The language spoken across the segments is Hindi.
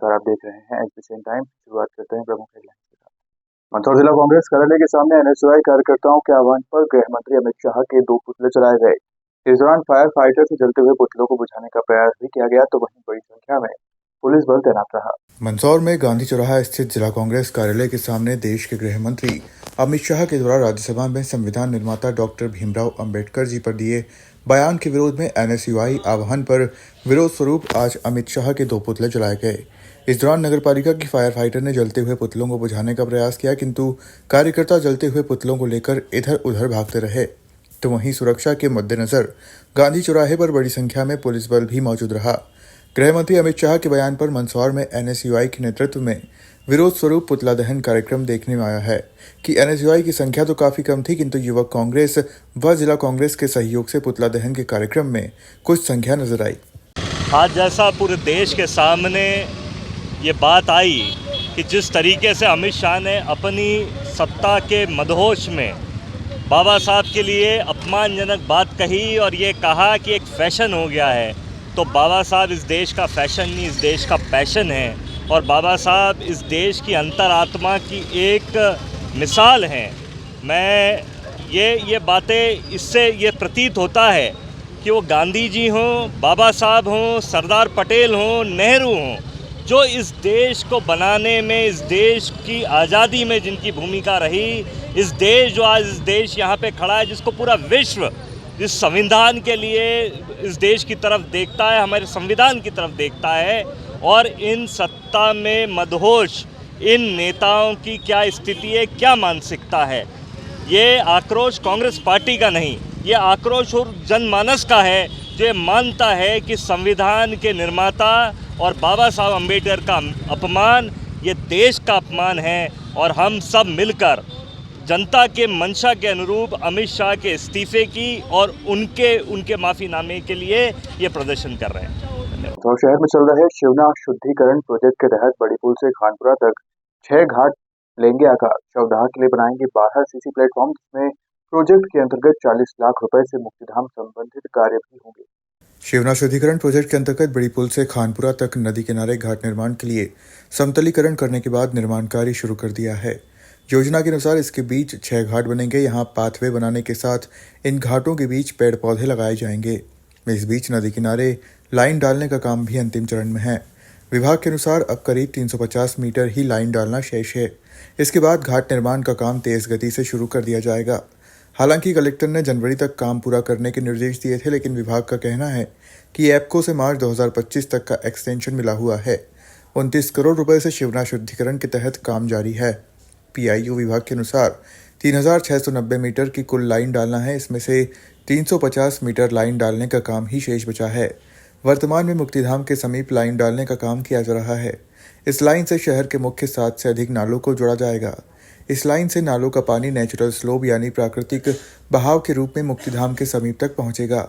नमस्कार, आप देख रहे हैं एजुकेशन टाइम। शुरुआत करते हैं प्रमुख हेडलाइंस के साथ। मंदसौर जिला कांग्रेस कार्यालय के सामने एनएसयूआई कार्यकर्ताओं के आह्वान पर गृह मंत्री अमित शाह के 2 पुतले चलाए गए। इस दौरान फायर फाइटर से जलते हुए पुतलों को बुझाने का प्रयास भी किया गया, तो वहीं बड़ी संख्या में पुलिस बल तैनात रहा। मंदसौर में गांधी चौराहा स्थित जिला कांग्रेस कार्यालय के सामने देश के गृह मंत्री अमित शाह के द्वारा राज्यसभा में संविधान निर्माता डॉक्टर भीमराव अंबेडकर जी पर दिए बयान के विरोध में एनएसयूआई आह्वान पर विरोध स्वरूप आज अमित शाह के 2 पुतले जलाए गए। इस दौरान नगरपालिका की फायर फाइटर ने जलते हुए पुतलों को बुझाने का प्रयास किया, किंतु कार्यकर्ता जलते हुए पुतलों को लेकर इधर उधर भागते रहे। तो वहीं सुरक्षा के मद्देनजर गांधी चौराहे पर बड़ी संख्या में पुलिस बल भी मौजूद रहा। गृह मंत्री अमित शाह के बयान पर मंदसौर में एनएसयूआई के नेतृत्व में विरोध स्वरूप पुतला दहन कार्यक्रम देखने में आया है कि एनएसयूआई की संख्या तो काफी कम थी, किंतु युवक कांग्रेस व जिला कांग्रेस के सहयोग से पुतला दहन के कार्यक्रम में कुछ संख्या नजर आई। आज जैसा पूरे देश के सामने ये बात आई कि जिस तरीके से अमित शाह ने अपनी सत्ता के मदहोश में बाबा साहब के लिए अपमानजनक बात कही और ये कहा कि एक फैशन हो गया है, तो बाबा साहब इस देश का फैशन नहीं, इस देश का पैशन है। और बाबा साहब इस देश की अंतरात्मा की एक मिसाल हैं। मैं ये बातें इससे ये प्रतीत होता है कि वो गांधी जी हों, बाबा साहब हों, सरदार पटेल हों, नेहरू हों, जो इस देश को बनाने में, इस देश की आज़ादी में जिनकी भूमिका रही, इस देश जो आज इस देश यहाँ पे खड़ा है, जिसको पूरा विश्व इस संविधान के लिए इस देश की तरफ देखता है, हमारे संविधान की तरफ देखता है। और इन सत्ता में मदहोश इन नेताओं की क्या स्थिति है, क्या मानसिकता है। ये आक्रोश कांग्रेस पार्टी का नहीं, ये आक्रोश और जनमानस का है, जो ये मानता है कि संविधान के निर्माता और बाबा साहब अम्बेडकर का अपमान ये देश का अपमान है। और हम सब मिलकर जनता के मंशा के अनुरूप अमित शाह के इस्तीफे की और उनके माफ़ीनामे के लिए ये प्रदर्शन कर रहे हैं। मंदसौर शहर में चल रहे शिवना शुद्धिकरण प्रोजेक्ट के तहत बड़ी पुल से खानपुरा तक 6 घाट लेंगे आकार। शवदाह के लिए बनाएंगे 12 सीसी प्लेटफॉर्म, जिसमें प्रोजेक्ट के अंतर्गत 40 लाख रुपए से मुक्तिधाम संबंधित कार्य भी होंगे। शिवना शुद्धिकरण प्रोजेक्ट के अंतर्गत बड़ी पुल से खानपुरा तक नदी किनारे घाट निर्माण के लिए समतलीकरण करने के बाद निर्माण कार्य शुरू कर दिया है। योजना के अनुसार इसके बीच 6 घाट बनेंगे। यहाँ पाथवे बनाने के साथ इन घाटों के बीच पेड़ पौधे लगाए जाएंगे। इस बीच नदी किनारे लाइन डालने का काम भी अंतिम चरण में है। विभाग के अनुसार अब करीब 350 मीटर ही लाइन डालना शेष है। इसके बाद घाट निर्माण का काम तेज गति से शुरू कर दिया जाएगा। हालांकि कलेक्टर ने जनवरी तक काम पूरा करने के निर्देश दिए थे, लेकिन विभाग का कहना है कि एप्को से मार्च 2025 तक का एक्सटेंशन मिला हुआ है। 29 करोड़ रुपए से शिवना शुद्धिकरण के तहत काम जारी है। पीआईयू विभाग के अनुसार 3690 मीटर की कुल लाइन डालना है। इसमें से 350 मीटर लाइन डालने का काम ही शेष बचा है। वर्तमान में मुक्तिधाम के समीप लाइन डालने का काम किया जा रहा है। इस लाइन से शहर के मुख्य 7 से अधिक नालों को जोड़ा जाएगा। इस लाइन से नालों का पानी नेचुरल स्लोप यानी प्राकृतिक बहाव के रूप में मुक्तिधाम के समीप तक पहुंचेगा।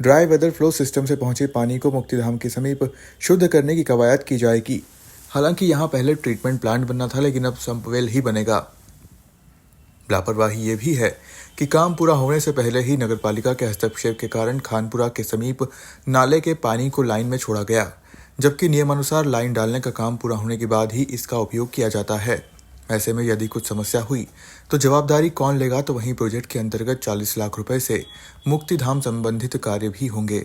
ड्राई वेदर फ्लो सिस्टम से पहुंचे पानी को मुक्तिधाम के समीप शुद्ध करने की कवायद की जाएगी। हालांकि यहाँ पहले ट्रीटमेंट प्लांट बनना था, लेकिन अब संपवेल ही बनेगा। लापरवाही ये भी है कि काम पूरा होने से पहले ही नगरपालिका के हस्तक्षेप के कारण खानपुरा के समीप नाले के पानी को लाइन में छोड़ा गया, जबकि नियमानुसार लाइन डालने का काम पूरा होने के बाद ही इसका उपयोग किया जाता है। ऐसे में यदि कुछ समस्या हुई तो जवाबदारी कौन लेगा। तो वहीं प्रोजेक्ट के अंतर्गत 40 लाख रुपए से मुक्तिधाम संबंधित कार्य भी होंगे।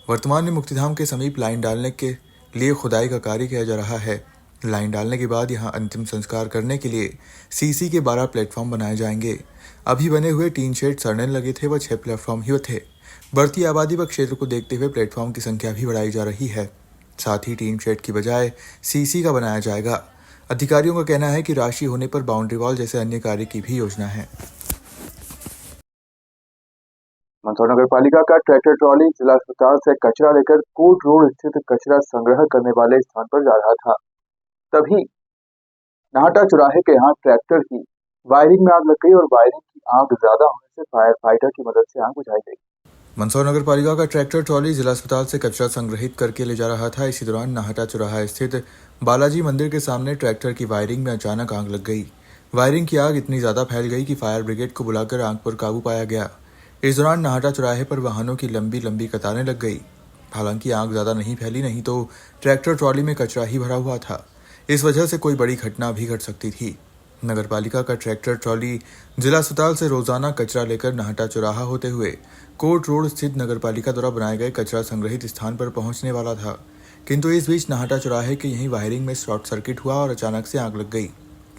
वर्तमान में मुक्तिधाम के समीप लाइन डालने के लिए खुदाई का कार्य किया जा रहा है। लाइन डालने के बाद यहां अंतिम संस्कार करने के लिए सीसी के 12 प्लेटफॉर्म बनाए जाएंगे। अभी बने हुए 3 शेड सड़ने लगे थे, वह 6 प्लेटफॉर्म ही थे। बढ़ती आबादी व क्षेत्र को देखते हुए प्लेटफॉर्म की संख्या भी बढ़ाई जा रही है। साथ ही 3 शेड की बजाय सीसी का बनाया जाएगा। अधिकारियों का कहना है कि राशि होने पर बाउंड्री वॉल जैसे अन्य कार्य की भी योजना है। मंदसौर नगर पालिका का ट्रैक्टर ट्रॉली जिला अस्पताल से कचरा लेकर कोर्ट रोड स्थित कचरा संग्रह करने वाले स्थान पर जा रहा था। तभी नाहटा चौराहे के यहाँ ट्रैक्टर की वायरिंग में आग लग गई और वायरिंग की आग ज्यादा होने से फायर फाइटर की मदद से आग बुझाई गई। मंदसौर नगर पालिका का ट्रैक्टर ट्रॉली जिला अस्पताल से कचरा संग्रहित करके ले जा रहा था। इसी दौरान नाहटा चौराहा स्थित बालाजी मंदिर के सामने ट्रैक्टर की वायरिंग में अचानक आग लग गई। वायरिंग की आग इतनी ज्यादा फैल गई कि फायर ब्रिगेड को बुलाकर आग पर काबू पाया गया। इस दौरान नाहटा चौराहे पर वाहनों की लंबी लंबी कतारें लग गई। हालांकि आग ज़्यादा नहीं फैली, नहीं तो ट्रैक्टर ट्रॉली में कचरा ही भरा हुआ था। इस वजह से कोई बड़ी घटना भी घट सकती थी। नगरपालिका का ट्रैक्टर ट्रॉली जिला अस्पताल से रोजाना कचरा लेकर नाहटा चौराहा होते हुए कोर्ट रोड स्थित नगरपालिका द्वारा बनाए गए कचरा संग्रहित स्थान पर पहुंचने वाला था, किंतु इस बीच नाहटा चौराहे के यहीं वायरिंग में शॉर्ट सर्किट हुआ और अचानक से आग लग गई।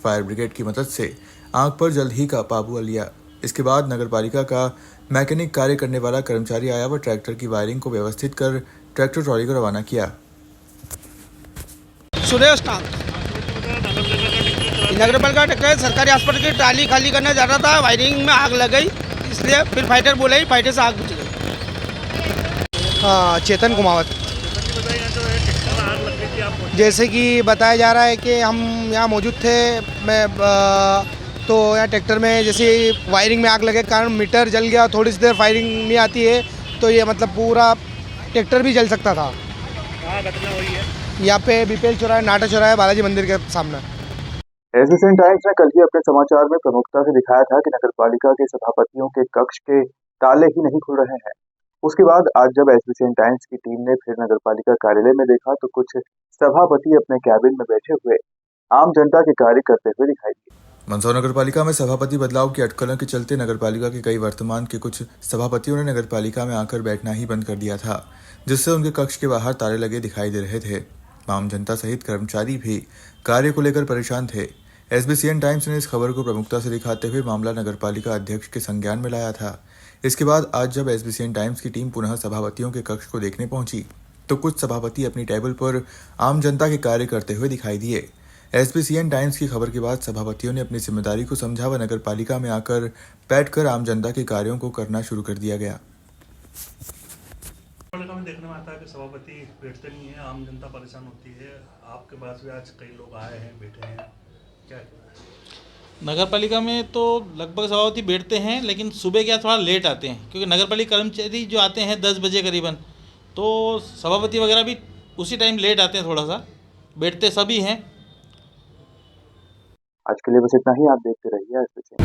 फायर ब्रिगेड की मदद से आग पर जल्द ही काबू लिया। इसके बाद नगरपालिका का मैकेनिक कार्य करने वाला कर्मचारी आया व ट्रैक्टर की वायरिंग को व्यवस्थित कर ट्रैक्टर ट्रॉली को रवाना किया। सुरेश नाथ नगरपालिका ट्रैक्टर सरकारी अस्पताल की ट्राली खाली करने जा रहा था, वायरिंग में आग लग गई, इसलिए फिर फाइटर बुलाई, फाइटर से आग बुझ गई। हाँ, चेतन कुमावत। जैसे कि बताया जा रहा है कि हम यहाँ मौजूद थे, तो यहाँ ट्रैक्टर में जैसे वायरिंग में आग लगे के कारण मीटर जल गया, थोड़ी सी देर फायरिंग नहीं आती है तो ये मतलब पूरा ट्रैक्टर भी जल सकता था। कहाँ घटना हुई है? यहाँ पे बीपीएल चौराहे, नाटा चौराहे, बालाजी मंदिर के सामने। एसबीसी टाइम्स ने कल ही अपने समाचार में प्रमुखता से दिखाया था कि नगरपालिका के सभापतियों के कक्ष के ताले ही नहीं खुल रहे हैं। उसके बाद आज जब एसबीसी टाइम्स की टीम ने फिर नगरपालिका कार्यालय में देखा तो कुछ सभापति अपने कैबिन में बैठे हुए आम जनता के कार्य करते हुए दिखाई दिए। मंदसौर नगरपालिका में सभापति बदलाव की अटकलों के चलते नगरपालिका के कई वर्तमान के कुछ सभापतियों ने नगरपालिका में आकर बैठना ही बंद कर दिया था, जिससे उनके कक्ष के बाहर ताले लगे दिखाई दे रहे थे। आम जनता सहित कर्मचारी भी कार्य को लेकर परेशान थे। एसबीसीएन टाइम्स ने इस खबर को प्रमुखता से दिखाते हुए मामला नगरपालिका अध्यक्ष के संज्ञान में लाया था। इसके बाद आज जब एसबीसीएन टाइम्स की टीम पुनः सभापतियों के कक्ष को देखने पहुंची तो कुछ सभापति अपनी टेबल पर आम जनता के कार्य करते हुए दिखाई दिए। एसबीसीएन टाइम्स की खबर के बाद सभापतियों ने अपनी जिम्मेदारी को समझा व नगरपालिका में आकर बैठकर आम जनता के कार्यों को करना शुरू कर दिया गया। में देखने में आता है कि सभापति बैठते नहीं है, आम जनता परेशान होती है। आपके पास भी आज कई लोग आए हैं, बैठे हैं, क्या नगरपालिका में तो लगभग सभापति बैठते हैं, लेकिन सुबह क्या थोड़ा लेट आते हैं, क्योंकि नगरपालिका कर्मचारी जो आते हैं 10 बजे करीबन, तो सभापति वगैरह भी उसी टाइम लेट आते हैं, थोड़ा सा बैठते सभी हैं। आज के लिए बस इतना ही। आप देखते रहिए एसबीसी।